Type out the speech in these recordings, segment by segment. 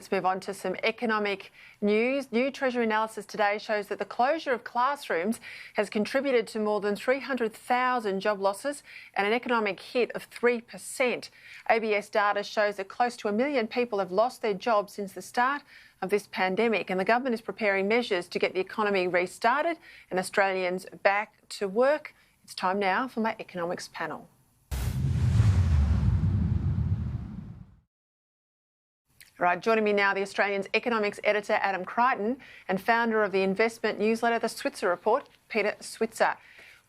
Let's move on to some economic news. New Treasury analysis today shows that the closure of classrooms has contributed to more than 300,000 job losses and an economic hit of 3%. ABS data shows that close to 1 million people have lost their jobs since the start of this pandemic, and the government is preparing measures to get the economy restarted and Australians back to work. It's time now for my economics panel. Right, joining me now, the Australian's economics editor, Mr Creighton, and founder of the investment newsletter, The Switzer Report, Peter Switzer.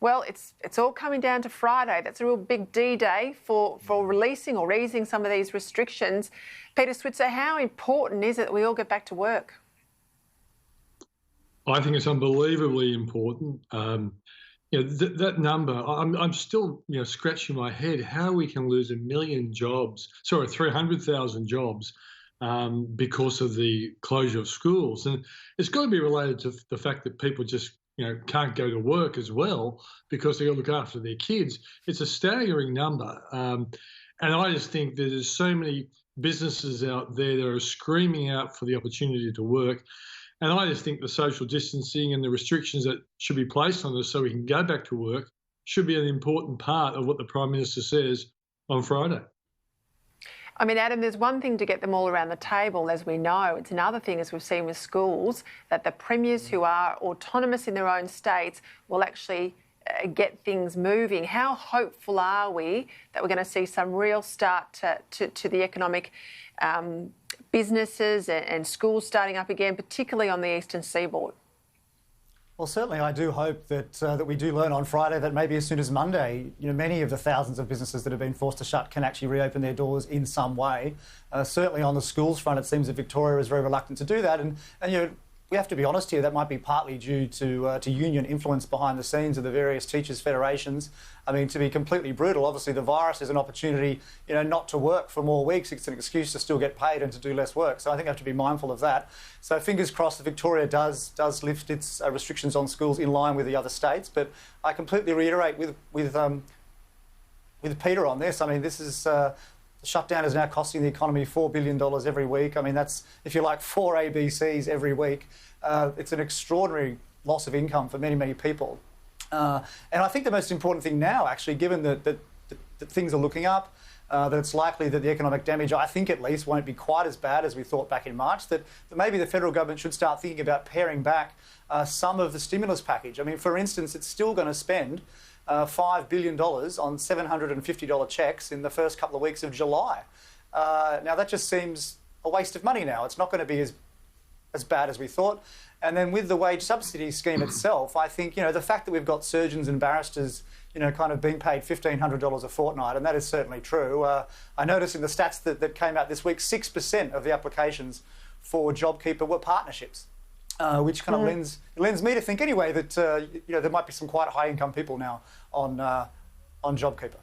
Well, it's all coming down to Friday. That's a real big D-Day for releasing or easing some of these restrictions. Peter Switzer, how important is it that we all get back to work? I think it's unbelievably important. That number, I'm still scratching my head how we can lose 1 million jobs, 300,000 jobs, because of the closure of schools. And it's got to be related to the fact that people just can't go to work as well because they got to look after their kids. It's a staggering number. And I just think that there's so many businesses out there that are screaming out for the opportunity to work. And I just think the social distancing and the restrictions that should be placed on us so we can go back to work should be an important part of what the Prime Minister says on Friday. I mean, Adam, there's one thing to get them all around the table, as we know. It's another thing, as we've seen with schools, that the premiers who are autonomous in their own states will actually get things moving. How hopeful are we that we're going to see some real start to the economic businesses and schools starting up again, particularly on the eastern seaboard? Well, certainly I do hope that we do learn on Friday that maybe as soon as Monday, many of the thousands of businesses that have been forced to shut can actually reopen their doors in some way. Certainly on the schools front, it seems that Victoria is very reluctant to do that. And we have to be honest here, that might be partly due to union influence behind the scenes of the various teachers' federations. I mean, to be completely brutal, obviously the virus is an opportunity, not to work for more weeks. It's an excuse to still get paid and to do less work. So I think I have to be mindful of that. So fingers crossed that Victoria does lift its restrictions on schools in line with the other states. But I completely reiterate with Peter on this. I mean, this is... The shutdown is now costing the economy $4 billion every week. I mean, that's, if you like, 4 ABCs every week. It's an extraordinary loss of income for many, many people. And I think the most important thing now, actually, given that things are looking up, that it's likely that the economic damage, I think at least, won't be quite as bad as we thought back in March, that maybe the federal government should start thinking about paring back some of the stimulus package. I mean, for instance, it's still going to spend $5 billion on $750 checks in the first couple of weeks of July. Now, that just seems a waste of money now. It's not going to be as bad as we thought. And then with the wage subsidy scheme itself, I think, the fact that we've got surgeons and barristers, kind of being paid $1,500 a fortnight, and that is certainly true. I noticed in the stats that came out this week, 6% of the applications for JobKeeper were partnerships. Which kind of lends me to think anyway that there might be some quite high income people now on JobKeeper.